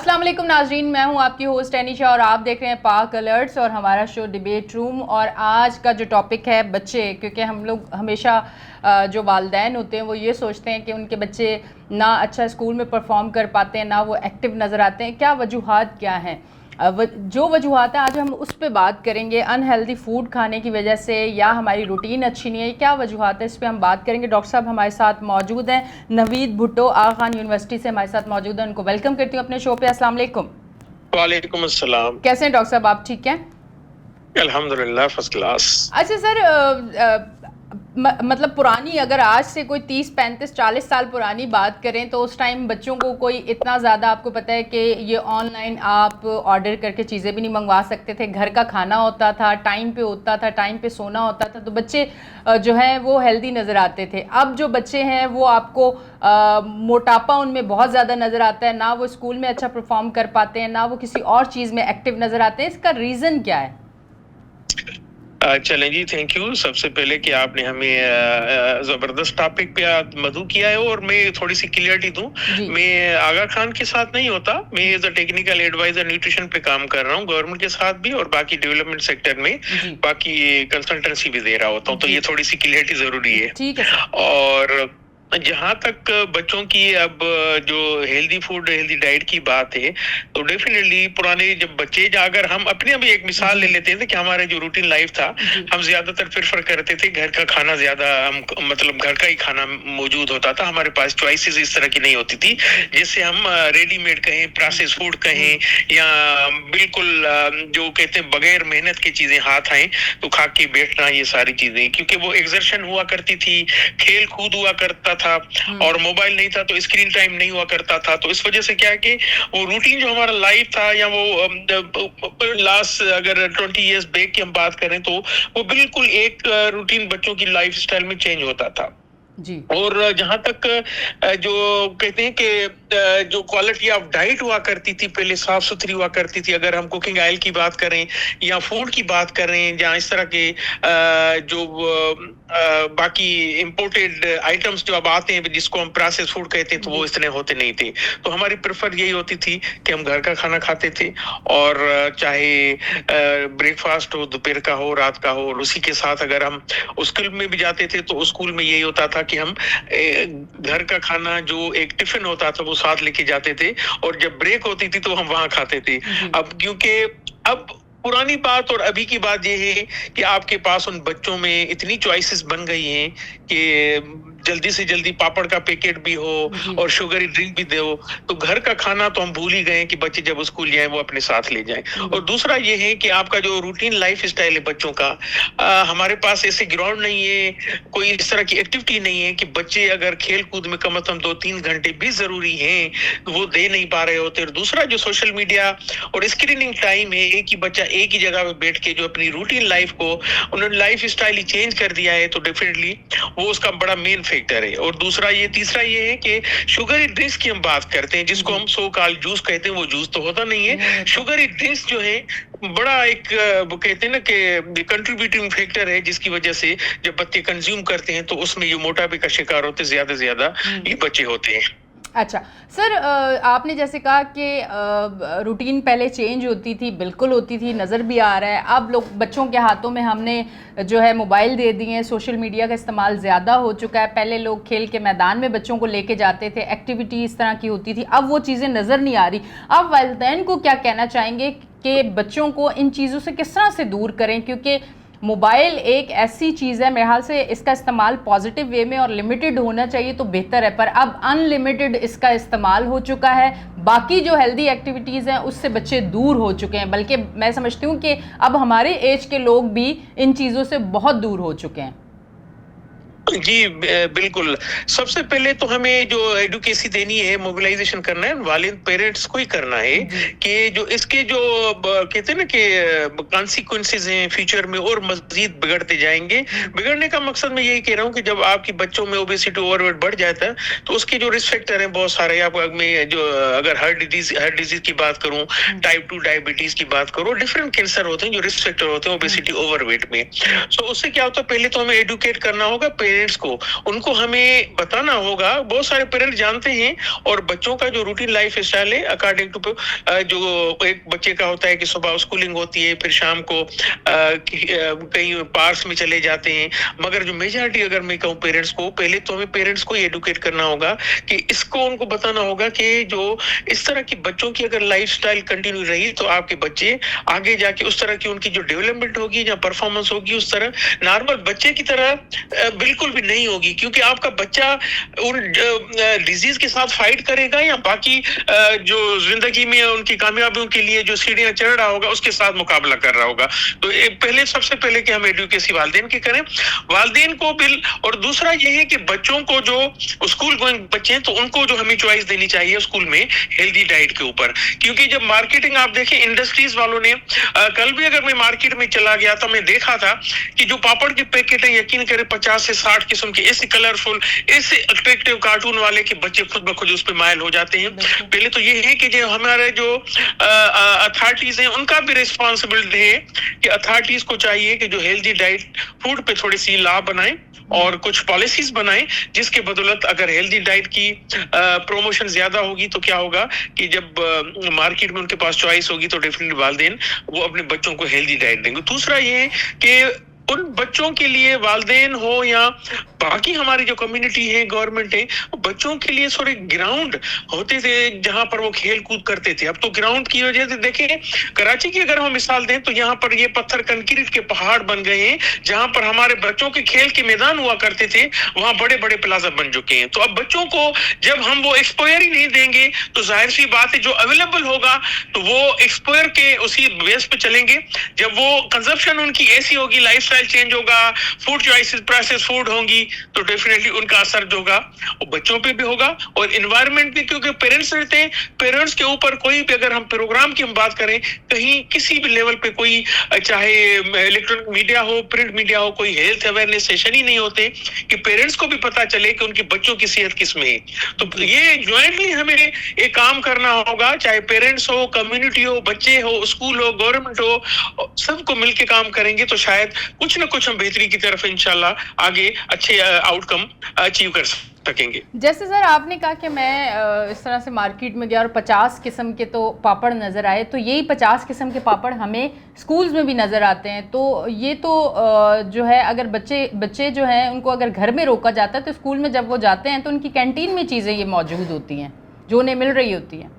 अस्सलाम वालेकुम नाजरीन, मैं हूं आपकी होस्ट एनिशा और आप देख रहे हैं पाक अलर्ट्स और हमारा शो डिबेट रूम। और आज का जो टॉपिक है बच्चे, क्योंकि हम लोग हमेशा जो वालिदैन होते हैं वो ये सोचते हैं कि उनके बच्चे ना अच्छा स्कूल में परफॉर्म कर पाते हैं, ना वो एक्टिव नज़र आते हैं। क्या वजूहात क्या हैं? जो वजूहात है आज हम उस पर बात करेंगे। अनहेल्दी फूड खाने की वजह से या हमारी रूटीन अच्छी नहीं है, क्या वजूहात है, इस पर हम बात करेंगे। डॉक्टर साहब हमारे साथ मौजूद हैं, नवीद भुट्टो आगा खान यूनिवर्सिटी से हमारे साथ मौजूद हैं। उनको वेलकम करती हूँ अपने शो पे। अस्सलाम वालेकुम। वालेकुम अस्सलाम। कैसे हैं डॉक्टर साहब, आप ठीक हैं? अल्हम्दुलिल्लाह फर्स्ट क्लास। अच्छा सर, मतलब पुरानी, अगर आज से कोई 30 35 40 साल पुरानी बात करें तो उस टाइम बच्चों को कोई इतना ज़्यादा, आपको पता है कि ये ऑनलाइन आप ऑर्डर करके चीज़ें भी नहीं मंगवा सकते थे, घर का खाना होता था, टाइम पे होता था, टाइम पे सोना होता था, तो बच्चे जो हैं वो हेल्दी नज़र आते थे। अब जो बच्चे हैं वो आपको मोटापा उनमें बहुत ज़्यादा नज़र आता है, ना वो स्कूल में अच्छा परफॉर्म कर पाते हैं, ना वो किसी और चीज़ में एक्टिव नज़र आते हैं। इसका रीज़न क्या है? चलें जी, थैंक यू। सबसे पहले कि आपने हमें जबरदस्त टॉपिक पे मधु किया है और मैं थोड़ी सी क्लियरिटी दूं। मैं आगा खान के साथ नहीं होता, मैं as a technical advisor nutrition पे काम कर रहा हूं गवर्नमेंट के साथ भी, और बाकी डेवलपमेंट सेक्टर में बाकी कंसल्टेंसी भी दे रहा होता हूं, तो ये थोड़ी सी क्लियरिटी जरूरी है। ठीक है। और जहां तक बच्चों की अब जो हेल्दी फूड हेल्दी डाइट की बात है, तो डेफिनेटली पुराने जब बच्चे, अगर हम अपने अभी एक मिसाल ले लेते थे कि हमारे जो रूटीन लाइफ था, हम ज्यादातर प्रेफर करते थे घर का खाना ज्यादा, हम मतलब घर का ही खाना मौजूद होता था, हमारे पास चॉइसेस इस तरह की नहीं होती थी जिससे हम रेडीमेड कहें, प्रोसेस फूड कहें, या बिल्कुल जो कहते हैं बगैर मेहनत की चीजें हाथ आए तो खा के बैठना, ये सारी चीजें, क्योंकि वो एक्सर्शन हुआ करती थी, खेल कूद हुआ करता था, और मोबाइल नहीं था तो स्क्रीन टाइम नहीं हुआ करता था। तो इस वजह से क्या है कि वो रूटीन जो हमारा लाइफ था, या वो लास्ट अगर 20 इयर्स बैक की हम बात करें तो वो बिल्कुल एक रूटीन बच्चों की लाइफ स्टाइल में चेंज होता था जी। और जहां तक जो कहते हैं कि जो क्वालिटी ऑफ डाइट हुआ करती थी पहले, साफ सुथरी हुआ करती थी। अगर हम कुकिंग ऑयल की बात करें या फूड की बात करें, या इस तरह के जो बाकी इंपोर्टेड आइटम्स जो अब आते हैं जिसको हम प्रोसेस फूड कहते हैं, तो वो इतने होते नहीं थे। तो हमारी प्रेफर यही होती थी कि हम घर का खाना खाते थे, और चाहे ब्रेकफास्ट हो, दोपहर का हो, रात का हो, और उसी के साथ अगर हम स्कूल में भी जाते थे तो स्कूल में यही होता था कि हम घर का खाना जो एक टिफिन होता था वो साथ लेके जाते थे, और जब ब्रेक होती थी तो हम वहां खाते थे। अब क्योंकि अब पुरानी बात और अभी की बात ये है कि आपके पास उन बच्चों में इतनी चॉइसेस बन गई हैं कि जल्दी से जल्दी पापड़ का पैकेट भी हो और शुगरी ड्रिंक भी दो, तो घर का खाना तो हम भूल ही गए कि बच्चे जब स्कूल जाए वो अपने साथ ले जाएं। और दूसरा ये है कि आपका जो रूटीन लाइफ स्टाइल है बच्चों का, हमारे पास ऐसे ग्राउंड नहीं है, कोई इस तरह की एक्टिविटी नहीं है कि बच्चे अगर खेल कूद में कम से कम 2-3 घंटे भी जरूरी हैं, वो दे नहीं पा रहे होते। और दूसरा जो सोशल मीडिया और स्क्रीनिंग टाइम है, एक ही बच्चा एक ही जगह पे बैठ के जो अपनी रूटीन लाइफ को उन्होंने लाइफ स्टाइल ही चेंज कर दिया है, तो डेफिनेटली वो उसका बड़ा मेन फैक्टर है। और दूसरा ये, तीसरा ये है कि शुगरी ड्रिंक्स की हम बात करते हैं, जिसको हम सो कॉल्ड जूस कहते हैं, वो जूस तो होता नहीं है। शुगरी ड्रिंक्स जो है बड़ा एक वो कहते हैं ना कि कंट्रीब्यूटिंग फैक्टर है, जिसकी वजह से जब बच्चे कंज्यूम करते हैं तो उसमें ये मोटापे का शिकार होते ज्यादा से ज्यादा ये बच्चे होते हैं। अच्छा सर, आपने जैसे कहा कि रूटीन पहले चेंज होती थी, बिल्कुल होती थी, नज़र भी आ रहा है। अब लोग बच्चों के हाथों में हमने जो है मोबाइल दे दिए हैं, सोशल मीडिया का इस्तेमाल ज़्यादा हो चुका है। पहले लोग खेल के मैदान में बच्चों को लेके जाते थे, एक्टिविटी इस तरह की होती थी, अब वो चीज़ें नज़र नहीं आ रही। आप वालिदैन को क्या कहना चाहेंगे कि बच्चों को इन चीज़ों से किस तरह से दूर करें? क्योंकि मोबाइल एक ऐसी चीज़ है, मेरे ख्याल से इसका इस्तेमाल पॉजिटिव वे में और लिमिटेड होना चाहिए तो बेहतर है, पर अब अनलिमिटेड इसका इस्तेमाल हो चुका है। बाकी जो हेल्दी एक्टिविटीज़ हैं उससे बच्चे दूर हो चुके हैं, बल्कि मैं समझती हूँ कि अब हमारे एज के लोग भी इन चीज़ों से बहुत दूर हो चुके हैं। जी बिल्कुल। सबसे पहले तो हमें जो एडुकेसी देनी है, मोबिलाइजेशन करना है, वालिद पेरेंट्स को ही करना है कि जो इसके जो कहते हैं ना कि कॉन्सिक्वेंसेस हैं फ्यूचर में और मजीद बिगड़ते जाएंगे। बिगड़ने का मकसद मैं यही कह रहा हूँ कि जब आपके बच्चों में ओबेसिटी ओवरवेट बढ़ जाता है तो उसके जो रिस्क फैक्टर हैं बहुत सारे। आप में जो अगर हार्ट डिजीज की बात करूँ, टाइप 2 डायबिटीज की बात करूँ, डिफरेंट कैंसर होते हैं जो रिस्क फैक्टर होते हैं ओबेसिटी ओवरवेट में। सो उससे क्या होता है, पहले तो हमें एडुकेट करना होगा पेरेंट्स को, उनको हमें बताना होगा। बहुत सारे पेरेंट्स जानते हैं और बच्चों का जो रूटीन लाइफ स्टाइल है अकॉर्डिंग टू जो एक बच्चे का होता है कि सुबह स्कूलिंग होती है, फिर शाम को कहीं पार्क्स में चले जाते हैं। मगर जो मेजॉरिटी अगर मैं कहूँ पेरेंट्स को, पहले तो हमें पेरेंट्स को एडुकेट करना होगा कि इसको उनको बताना होगा कि जो इस तरह की बच्चों की अगर लाइफस्टाइल कंटिन्यू रही तो आपके बच्चे आगे जाके उस तरह की उनकी जो डेवलपमेंट होगी या परफॉर्मेंस होगी उस तरह नॉर्मल बच्चे की तरह बिल्कुल भी नहीं होगी। क्योंकि आपका बच्चा उन डिजीज के साथ फाइट करेगा या बाकी जो जिंदगी में उनकी कामयाबियों के लिए जो सीढ़ियां चढ़ रहा होगा उसके साथ मुकाबला कर रहा होगा। तो पहले सबसे पहले कि हम एडुकेसी वालिदैन की करें, वालिदैन को बिल। और दूसरा ये है कि बच्चों को जो स्कूल गोइंग बच्चे हैं तो उनको जो हमें चॉइस देनी चाहिए स्कूल में हेल्दी डाइट के ऊपर। क्योंकि जब मार्केटिंग आप देखें इंडस्ट्रीज वालों ने कल भी अगर मैं मार्केट में चला गया तो मैं देखा था कि जो पापड़ के पैकेट है यकीन करें 50 से 60 किस्म के ऐसे कलरफुल ऐसे अट्रैक्टिव कार्टून वाले कि बच्चे खुद ब खुद उस पर मायल हो जाते हैं। पहले तो ये है कि जो हमारे जो अथॉरिटीज हैं उनका भी रिस्पॉन्सिबिलिटी है कि अथॉरिटीज को चाहिए कि जो हेल्दी डाइट फूड पे थोड़ी सी लॉ बनाएं और कुछ पॉलिसीज बनाएं जिसके बदौलत अगर हेल्दी डाइट की प्रमोशन ज्यादा होगी तो क्या होगा कि जब मार्केट में उनके पास चॉइस होगी तो डेफिनेटली वालिदैन वो अपने बच्चों को हेल्दी डाइट देंगे। दूसरा ये है कि उन बच्चों के लिए वालिदैन हो या बाकी हमारी जो कम्युनिटी है गवर्नमेंट है बच्चों के लिए थोड़े ग्राउंड होते थे जहां पर वो खेल कूद करते थे। अब तो ग्राउंड की वजह से देखें कराची की अगर हम मिसाल दें तो यहाँ पर ये पत्थर कंक्रीट के पहाड़ बन गए हैं। जहां पर हमारे बच्चों के खेल के मैदान हुआ करते थे वहां बड़े बड़े प्लाजा बन चुके हैं। तो अब बच्चों को जब हम वो एक्सपोयर ही नहीं देंगे तो जाहिर सी बात है जो अवेलेबल होगा तो वो एक्सपोयर के उसी बेस पे चलेंगे। जब वो कंजप्शन उनकी ऐसी होगी, लाइफस्टाइल चेंज होगा, फूड चॉइसेस प्रोसेस फूड होंगी तो डेफिनेटली उनका असर जो होगा वो बच्चों पे भी होगा और एनवायरनमेंट पे। क्योंकि पेरेंट्स रहते हैं, पेरेंट्स के ऊपर कोई भी अगर हम प्रोग्राम की हम बात करें कहीं किसी भी लेवल पे कोई चाहे इलेक्ट्रॉनिक मीडिया हो प्रिंट मीडिया हो कोई हेल्थ अवेयरनेस सेशन ही नहीं होते कि पेरेंट्स को भी पता चले कि उनके बच्चों की सेहत किस में है। तो ये ज्वाइंटली हमें एक काम करना होगा, चाहे पेरेंट्स हो, कम्युनिटी हो, बच्चे हो, स्कूल हो, गवर्नमेंट हो, सबको मिलकर काम करेंगे तो शायद कुछ ना कुछ हम बेहतरी की तरफ इंशाल्लाह आगे अच्छे आउटकम अचीव कर सकेंगे। जैसे सर आपने कहा कि मैं इस तरह से मार्केट में गया और 50 किस्म के तो पापड़ नज़र आए, तो यही 50 किस्म के पापड़ हमें स्कूल्स में भी नज़र आते हैं। तो ये तो जो है अगर बच्चे जो हैं उनको अगर घर में रोका जाता है तो स्कूल में जब वो जाते हैं तो उनकी कैंटीन में चीज़ें ये मौजूद होती हैं जो उन्हें मिल रही होती हैं।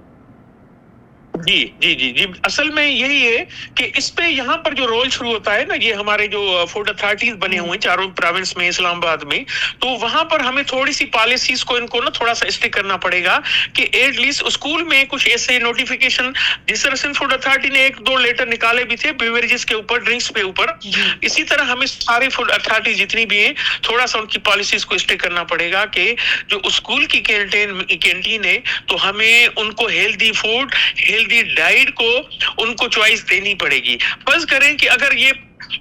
जी जी जी जी असल में यही है कि इस पे यहाँ पर जो रोल शुरू होता है ना, ये हमारे जो फूड अथॉरिटीज बने हुए हैं चारों प्रोविंस में इस्लामाबाद में, तो वहां पर हमें थोड़ी सी पॉलिसीज को इनको ना थोड़ा सा स्टिक करना पड़ेगा कि एटलीस्ट स्कूल में कुछ ऐसे नोटिफिकेशन, जिस तरह से फूड अथॉरिटी ने 1-2 लेटर निकाले भी थे बेवरेजेस के ऊपर, ड्रिंक्स पे ऊपर, इसी तरह हमें सारे फूड अथॉरिटी जितनी भी है थोड़ा सा उनकी पॉलिसीज को स्टिक करना पड़ेगा कि जो स्कूल की कैंटीन है तो हमें उनको हेल्दी फूड हेल्दी डाइट को उनको चॉइस देनी पड़ेगी। फर्ज करें कि अगर ये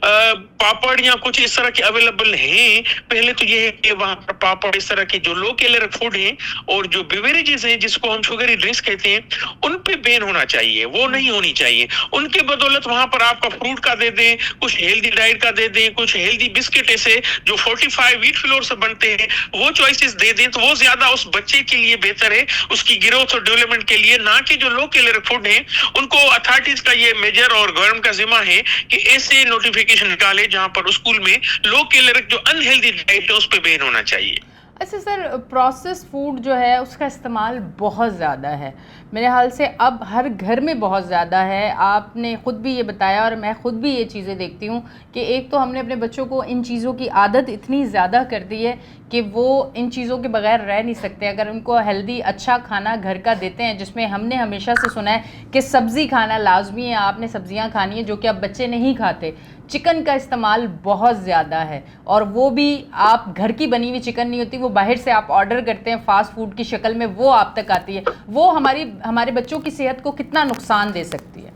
पापड़ या कुछ इस तरह के अवेलेबल हैं, पहले तो ये है कि वहां पर पापड़ इस तरह के जो लो कैलोरी फूड हैं और जो बेवरेजेस हैं जिसको हम शुगरी ड्रिंक्स कहते हैं उन पे बैन होना चाहिए, वो नहीं होनी चाहिए। उनके बदौलत वहां पर आपका फ्रूट का दे दें, कुछ हेल्दी डाइट का दे दें, कुछ हेल्दी बिस्किट ऐसे जो 45 व्हीट फ्लोर से बनते हैं वो चॉइसेस दे दें तो वो ज्यादा उस बच्चे के लिए बेहतर है, उसकी ग्रोथ और डेवलपमेंट के लिए। ना कि जो लो कैलोरी फूड है उनको अथॉरिटीज का ये मेजर और गवर्नमेंट का जिम्मा है कि ऐसे नोटिफिकेशन निकाले जहां पर स्कूल में लो कैलोरिक जो अनहेल्दी डाइट है उस पे बैन होना चाहिए। अच्छा सर, प्रोसेस फूड जो है उसका इस्तेमाल बहुत ज़्यादा है मेरे हाल से, अब हर घर में बहुत ज़्यादा है। आपने ख़ुद भी ये बताया और मैं ख़ुद भी ये चीज़ें देखती हूँ कि एक तो हमने अपने बच्चों को इन चीज़ों की आदत इतनी ज़्यादा कर दी है कि वो इन चीज़ों के बगैर रह नहीं सकते। अगर उनको हेल्दी अच्छा खाना घर का देते हैं, जिसमें हमने हमेशा से सुना है कि सब्ज़ी खाना लाजमी है, आपने सब्ज़ियाँ खानी है, जो कि अब बच्चे नहीं खाते। चिकन का इस्तेमाल बहुत ज़्यादा है और वो भी आप घर की बनी हुई चिकन नहीं होती, वो बाहर से आप ऑर्डर करते हैं फ़ास्ट फूड की शक्ल में, वो आप तक आती है। वो हमारे बच्चों की सेहत को कितना नुकसान दे सकती है?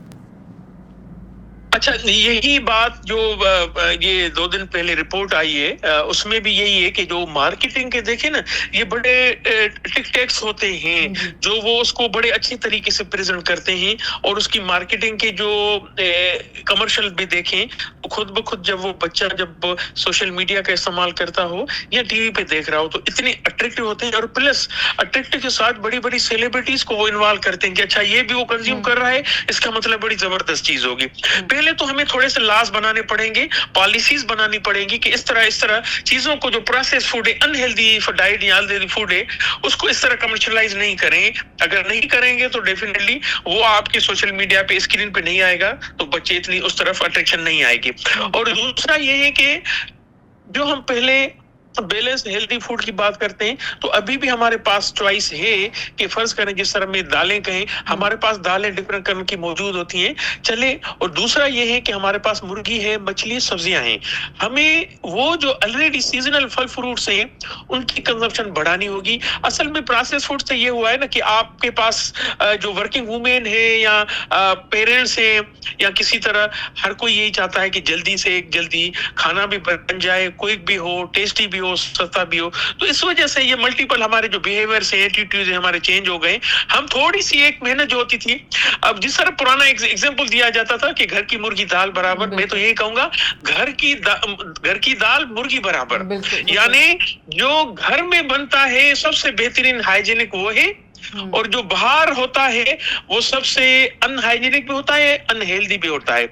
अच्छा, यही बात जो ये 2 दिन पहले रिपोर्ट आई है, उसमें भी यही है कि जो मार्केटिंग के देखे ना, ये बड़े टिक-टैक्स होते हैं, जी। जो वो उसको बड़े अच्छे तरीके से प्रेज़ेंट करते हैं, और उसकी मार्केटिंग के जो कमर्शियल भी देखें, तो खुद ब खुद जब वो बच्चा जब सोशल मीडिया का इस्तेमाल करता हो या टीवी पे देख रहा हो, तो इतने अट्रैक्टिव होते हैं, और प्लस अट्रैक्टिव के साथ बड़ी-बड़ी सेलिब्रिटीज़ को वो इन्वॉल्व करते हैं कि अच्छा ये भी वो कंज़्यूम कर रहा है, इसका मतलब बड़ी ज़बरदस्त चीज़ होगी। पहले तो हमें थोड़े से लॉज बनाने पड़ेंगे, पॉलिसीज बनानी पड़ेंगी कि इस तरह चीजों को, जो प्रोसेस फूड है, अनहेल्दी डाइट या अनहेल्दी फूड है, उसको इस तरह कमर्शियलाइज नहीं करें। अगर नहीं करेंगे तो डेफिनेटली वो आपके सोशल मीडिया पे, स्क्रीन पे नहीं आएगा, तो बच्चे इतनी उस तरफ अट्रैक्शन नहीं आएगी। और दूसरा ये है कि जो हम पहले बैलेंस हेल्दी फूड की बात करते हैं, तो अभी भी हमारे पास चॉइस है कि फर्ज करें जिस तरह में दालें कहें, हमारे पास दालें डिफरेंट कलर की मौजूद होती हैं, चले। और दूसरा ये है कि हमारे पास मुर्गी है, मछली, सब्जियां हैं। हमें वो जो ऑलरेडी सीजनल फल फ्रूट्स हैं, उनकी कंजम्पशन बढ़ानी होगी। असल में प्रोसेस फूड से ये हुआ है ना कि आपके पास जो वर्किंग वुमेन है या पेरेंट्स हैं या किसी तरह, हर कोई यही चाहता है कि जल्दी से जल्दी खाना भी बन जाए, क्विक भी हो, टेस्टी भी हो, सस्ता भी हो। तो इस वजह से ये मल्टीपल हमारे जो बिहेवियर्स है, एटीट्यूड हमारे चेंज हो गए। हम थोड़ी सी एक मेहनत जो होती थी, अब जिस तरह पुराना एग्जांपल दिया जाता था कि घर की मुर्गी दाल बराबर, मैं तो यही कहूंगा घर की दाल मुर्गी बराबर। यानी जो घर में बनता है सबसे बेहतरीन हाइजीनिक वो है, और जो बाहर होता है वो सबसे अनहाइजीनिक भी होता है, अनहेल्दी भी होता है।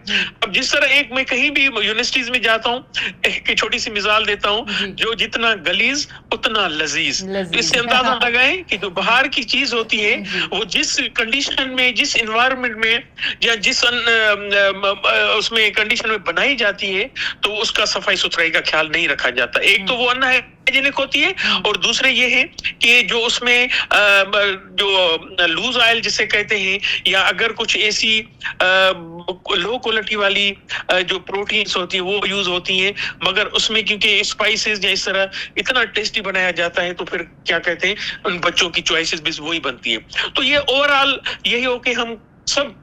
अब जिस तरह एक मैं कहीं भी यूनिवर्सिटीज में जाता हूँ, एक छोटी सी मिसाल देता हूँ, जो जितना गलीज उतना लजीज। इससे अंदाजा लगाएं कि जो बाहर की चीज होती है, वो जिस कंडीशन में, जिस इन्वायरमेंट में या जिस उसमें कंडीशन में बनाई जाती है, तो उसका सफाई सुथराई का ख्याल नहीं रखा जाता। एक तो वो हाइजीनिक होती है, और दूसरे ये है कि जो उसमें जो लूज ऑयल जिसे कहते हैं, या अगर कुछ ऐसी लो क्वालिटी वाली जो प्रोटीन्स होती है वो यूज होती हैं, मगर उसमें क्योंकि स्पाइसेस या इस तरह इतना टेस्टी बनाया जाता है, तो फिर क्या कहते हैं, उन बच्चों की चॉइसेस भी वही बनती है। तो ये ओवरऑल यही हो कि हम सब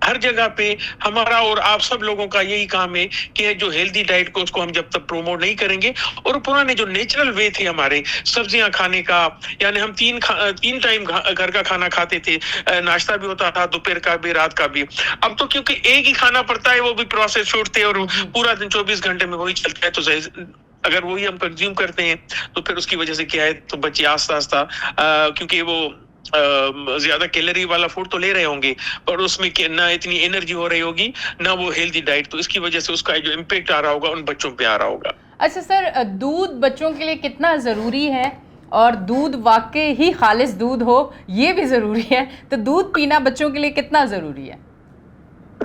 हर जगह पे, हमारा और आप सब लोगों का यही काम है कि जो हेल्दी डाइट को, उसको हम जब तक प्रोमोट नहीं करेंगे, और पुराने जो नेचुरल वे थे हमारे सब्जियां खाने का, यानी हम तीन टाइम घर का खाना खाते थे, नाश्ता भी होता था, दोपहर का भी, रात का भी। अब तो क्योंकि एक ही खाना पड़ता है, वो भी प्रोसेस फूड थे, और पूरा दिन 24 घंटे में वही चलता है, तो अगर वही हम कंज्यूम करते हैं, तो फिर उसकी वजह से क्या है, तो बच्चे आस्ता क्योंकि वो ज्यादा कैलोरी वाला फूड तो ले रहे होंगे, और उसमें ना इतनी एनर्जी हो रही होगी, ना वो हेल्दी डाइट, तो इसकी वजह से उसका जो इम्पैक्ट आ रहा होगा उन बच्चों पे आ रहा होगा। अच्छा सर, दूध बच्चों के लिए कितना ज़रूरी है, और दूध वाकई ही खालिस दूध हो ये भी ज़रूरी है, तो दूध पीना बच्चों के लिए कितना ज़रूरी है?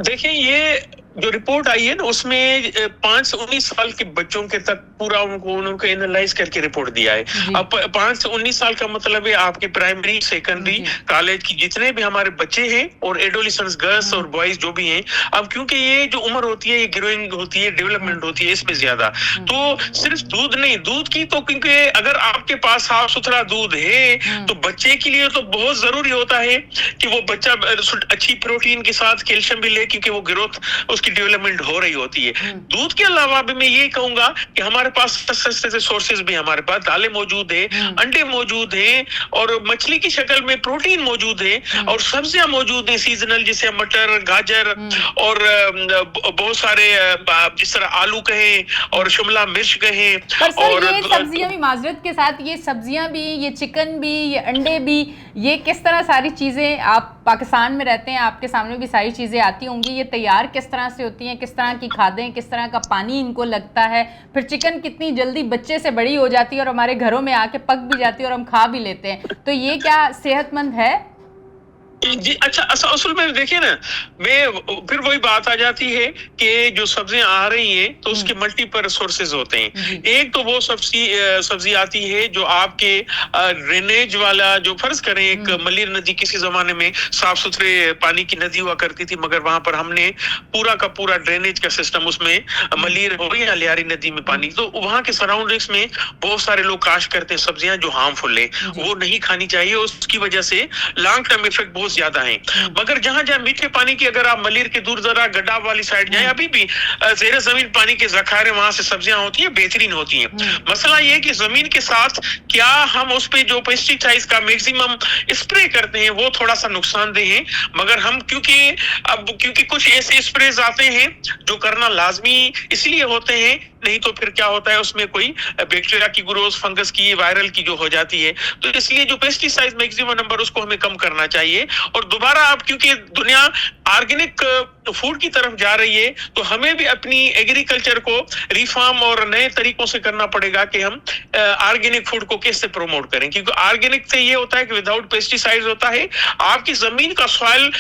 देखिए, ये जो रिपोर्ट आई है ना, उसमें 5 से 19 साल के बच्चों के तक पूरा उनको एनालाइज करके रिपोर्ट दिया है। अब 5 से 19 साल का मतलब है आपके प्राइमरी, सेकेंडरी, कॉलेज की जितने भी हमारे बच्चे हैं, और एडोलेसेंट्स, गर्ल्स और बॉयज जो भी हैं। अब क्योंकि ये जो उम्र होती है, ये ग्रोइंग होती है, डेवलपमेंट होती है, इसमें ज्यादा तो सिर्फ दूध नहीं, दूध की तो क्योंकि अगर आपके पास साफ सुथरा दूध है, तो बच्चे के लिए तो बहुत जरूरी होता है कि वो बच्चा अच्छी प्रोटीन के साथ कैल्शियम भी ले, क्योंकि वो ग्रोथ, की डेवलपमेंट हो रही होती है। दूध के अलावा भी मैं ये कहूंगा कि हमारे पास सस्ते से सोर्सेज भी, हमारे पास दालें मौजूद है, अंडे मौजूद हैं, और मछली की शक्ल में प्रोटीन मौजूद है, और सब्जियां मौजूद हैं सीजनल, जैसे मटर, गाजर, और बहुत सारे जिस तरह आलू कहें और शिमला मिर्च कहें। और ये सब्जियां भी, माजरत के साथ, ये सब्जियां भी, ये चिकन भी, ये अंडे भी, ये किस तरह सारी चीजें, आप पाकिस्तान में रहते हैं, आपके सामने भी सारी चीजें आती होंगी, ये तैयार किस तरह से होती हैं, किस तरह की खादें, किस तरह का पानी इनको लगता है, फिर चिकन कितनी जल्दी बच्चे से बड़ी हो जाती है और हमारे घरों में आके पक भी जाती है और हम खा भी लेते हैं, तो ये क्या सेहतमंद है? जी, अच्छा, असल में देखिए ना, मैं फिर वही बात आ जाती है कि जो सब्जियां आ रही हैं, तो उसके मल्टीपल सोर्सेज होते हैं। एक तो वो सब्जी आती है जो आपके ड्रेनेज वाला, जो फर्ज करें एक मलिर नदी किसी जमाने में साफ सुथरे पानी की नदी हुआ करती थी, मगर वहां पर हमने पूरा का पूरा ड्रेनेज का सिस्टम, उसमें मलिर हो या लियारी नदी में पानी, तो वहां के सराउंडिंग्स में बहुत सारे लोग काश्त करते हैं सब्जियां जो हार्मफुल है, वो नहीं खानी चाहिए। उसकी वजह से लॉन्ग टर्म इफेक्ट बहुत ग्लूकोज ज्यादा है। मगर जहां जहां मीठे पानी की, अगर आप मलिर के दूर जरा गड्डाब वाली साइड जाए, अभी भी ज़ेरे जमीन पानी के ज़खारे वहां से सब्जियां होती है, बेहतरीन होती हैं। मसला ये है कि जमीन के साथ क्या हम उस पे जो पेस्टिसाइड्स का मैक्सिमम स्प्रे करते हैं वो थोड़ा सा नुकसानदेह है। मगर हम क्योंकि कुछ ऐसे स्प्रेज आते हैं जो करना लाजमी इसलिए होते हैं, नहीं तो फिर क्या होता है उसमें कोई बैक्टीरिया की ग्रोथ, फंगस की, वायरल की जो हो जाती है। तो इसलिए जो पेस्टिसाइड मैक्सिमम नंबर उसको हमें कम करना चाहिए। और दोबारा अब क्योंकि दुनिया ऑर्गेनिक फूड की तरफ जा रही है, तो हमें भी अपनी एग्रीकल्चर को रिफॉर्म और नए तरीकों से करना पड़ेगा कि हम ऑर्गेनिक फूड को कैसे प्रमोट करें। क्योंकि ऑर्गेनिक से ये होता है कि विदाउट पेस्टिसाइड होता है, आपकी जमीन का सॉइल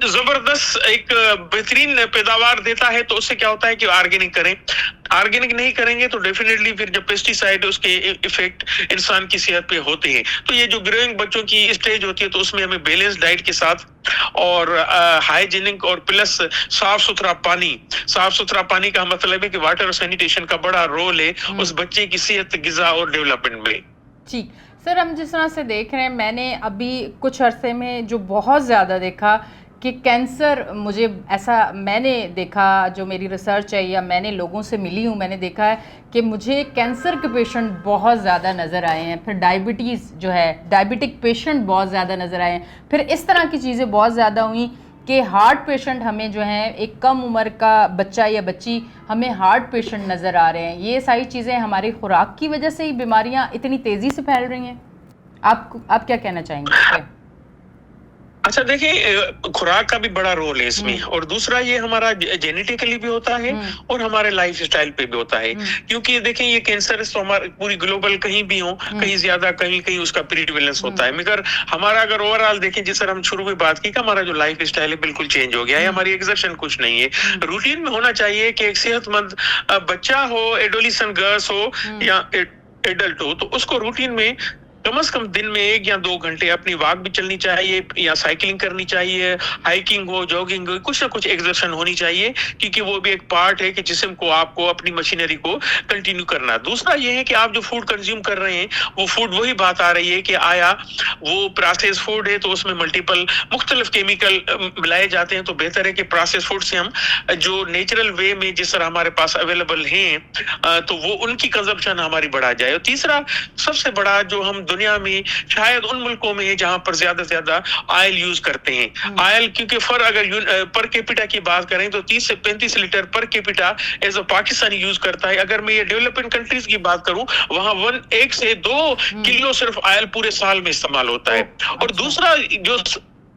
जबरदस्त एक बेहतरीन पैदावार देता है। तो उससे क्या होता है कि ऑर्गेनिक करें। ऑर्गेनिक नहीं करेंगे तो डेफिनेटली फिर जब पेस्टिसाइड उसके इफेक्ट इंसान की सेहत पे होते हैं। तो ये जो ग्रोइंग बच्चों की स्टेज होती है, तो उसमें हमें बैलेंस डाइट के साथ और हाइजीनिक और प्लस साफ सुथरा पानी का मतलब है कि वाटर और सैनिटेशन का बड़ा रोल है उस बच्चे की सेहत, गिजा और डेवलपमेंट में। ठीक सर, हम जिस तरह से देख रहे हैं, मैंने अभी कुछ अरसे में जो बहुत ज़्यादा देखा कि कैंसर, मैंने देखा, जो मेरी रिसर्च है या मैंने लोगों से मिली हूँ, मैंने देखा है कि मुझे कैंसर के पेशेंट बहुत ज़्यादा नज़र आए हैं। फिर डायबिटीज़ जो है, डायबिटिक पेशेंट बहुत ज़्यादा नज़र आए हैं। फिर इस तरह की चीज़ें बहुत ज़्यादा हुई कि हार्ट पेशेंट हमें जो हैं, एक कम उम्र का बच्चा या बच्ची, हमें हार्ट पेशेंट नज़र आ रहे हैं। ये सारी चीज़ें हमारी खुराक की वजह से ही बीमारियाँ इतनी तेज़ी से फैल रही हैं। आप क्या कहना चाहेंगे? अच्छा देखिए, खुराक का भी बड़ा रोल है इसमें, और दूसरा ये हमारा जेनेटिकली भी होता है और हमारे लाइफ स्टाइल पे भी होता है। क्योंकि देखें, ये कैंसर तो हमारे पूरी ग्लोबल कहीं भी हो, कहीं ज्यादा कहीं कहीं उसका प्रीवेलेंस होता है। मगर हमारा अगर ओवरऑल देखें, जिस तरह हम शुरू में बात की कि हमारा जो लाइफ स्टाइल है बिल्कुल चेंज हो गया है, हमारी एग्जर्शन कुछ नहीं है। रूटीन में होना चाहिए कि एक सेहतमंद बच्चा हो, एडोलिसेंट गर्ल्स हो या एडल्ट हो, तो उसको रूटीन में कम से कम दिन में 1 या 2 घंटे अपनी वॉक भी चलनी चाहिए, या साइकिलिंग करनी चाहिए, हाइकिंग हो, जॉगिंग हो, कुछ ना कुछ एक्सर्शन होनी चाहिए। क्योंकि वो भी एक पार्ट है कि जिस्म को, आपको अपनी मशीनरी को कंटिन्यू करना। दूसरा ये है कि आप जो फूड कंज्यूम कर रहे हैं, वो फूड, वही बात आ रही है कि आया वो प्रोसेस फूड है तो उसमें मल्टीपल मुख्तलिफ केमिकल मिलाए जाते हैं। तो बेहतर है कि प्रोसेस फूड से हम जो नेचुरल वे में जिस तरह हमारे पास अवेलेबल हैं, तो वो उनकी कंजप्शन हमारी बढ़ा जाए। और तीसरा सबसे बड़ा, जो हम दुनिया में शायद उन मुल्कों में है जहां पर ज्यादा से ज्यादा ऑयल यूज करते हैं। ऑयल, क्योंकि अगर पर कैपिटा की बात करें तो 30 से 35 litre per capita as a Pakistani use करता है। अगर मैं ये डेवलपिंग कंट्रीज की बात करूं, वहां 1 से 2 किलो सिर्फ ऑयल पूरे साल में इस्तेमाल होता है। और दूसरा, जो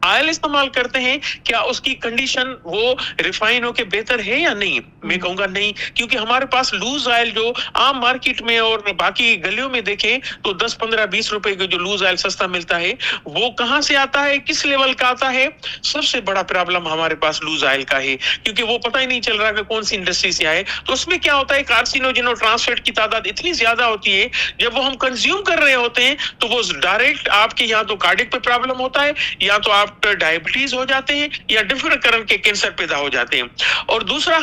ऑयल इस्तेमाल करते हैं, क्या उसकी कंडीशन वो रिफाइन होके बेहतर है या नहीं? मैं कहूंगा नहीं, क्योंकि हमारे पास लूज ऑयल जो आम मार्केट में और बाकी गलियों में देखें तो 10, 15, 20 रुपए का जो लूज ऑयल सस्ता मिलता है, वो कहां से आता है, किस लेवल का आता है? सबसे बड़ा प्रॉब्लम हमारे पास लूज ऑयल का है, क्योंकि वो पता ही नहीं चल रहा कि कौन सी इंडस्ट्री से आए। तो उसमें क्या होता है, कार्सिनोजन और ट्रांसफैट की तादाद इतनी ज्यादा होती है, जब वो हम कंज्यूम कर रहे होते हैं तो वो डायरेक्ट आपके यहाँ तो कार्डियक पे प्रॉब्लम होता है, या तो आप डायबिटीज हो जाते हैं, या डिफरेंट तरह के कैंसर पैदा हो जाते हैं। और तीसरा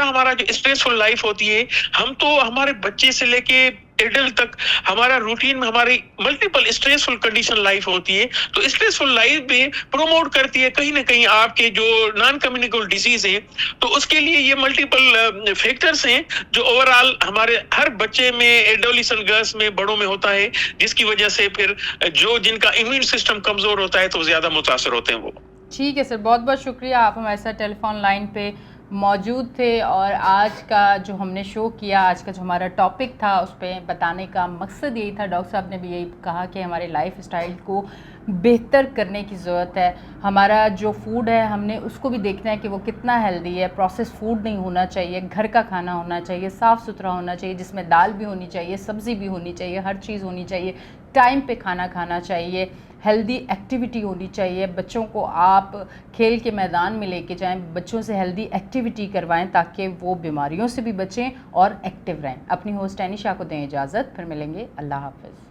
हमारा जो स्ट्रेसफुल लाइफ होती है, हम तो हमारे बच्चे से लेके एडल्ट तक हमारा रूटीन में हमारी मल्टीपल स्ट्रेसफुल कंडीशन लाइफ होती है। तो स्ट्रेसफुल लाइफ भी प्रोमोट करती है कहीं ना कहीं आपके जो नॉन कम्युनिकेबल डिजीज है। तो उसके लिए ये मल्टीपल फैक्टर्स हैं जो ओवरऑल हमारे हर बच्चे में, एडोलिसेंट गर्ल्स में, बड़ों में होता है, जिसकी वजह से फिर जिनका इम्यून सिस्टम कमजोर होता है तो ज्यादा मुतासर होते हैं वो। ठीक है सर, बहुत बहुत शुक्रिया, आप हमारे साथ टेलीफोन लाइन पे मौजूद थे। और आज का जो हमने शो किया, आज का जो हमारा टॉपिक था, उस पर बताने का मकसद यही था। डॉक्टर साहब ने भी यही कहा कि हमारे लाइफ स्टाइल को बेहतर करने की ज़रूरत है। हमारा जो फूड है, हमने उसको भी देखना है कि वो कितना हेल्दी है। प्रोसेस फूड नहीं होना चाहिए, घर का खाना होना चाहिए, साफ़ सुथरा होना चाहिए, जिसमें दाल भी होनी चाहिए, सब्ज़ी भी होनी चाहिए, हर चीज़ होनी चाहिए। टाइम पे खाना खाना चाहिए, हेल्दी एक्टिविटी होनी चाहिए। बच्चों को आप खेल के मैदान में लेके जाएं, बच्चों से हेल्दी एक्टिविटी करवाएं ताकि वो बीमारियों से भी बचें और एक्टिव रहें। अपनी होस्ट एनिशा को दें इजाज़त, फिर मिलेंगे। अल्लाह हाफ़िज़।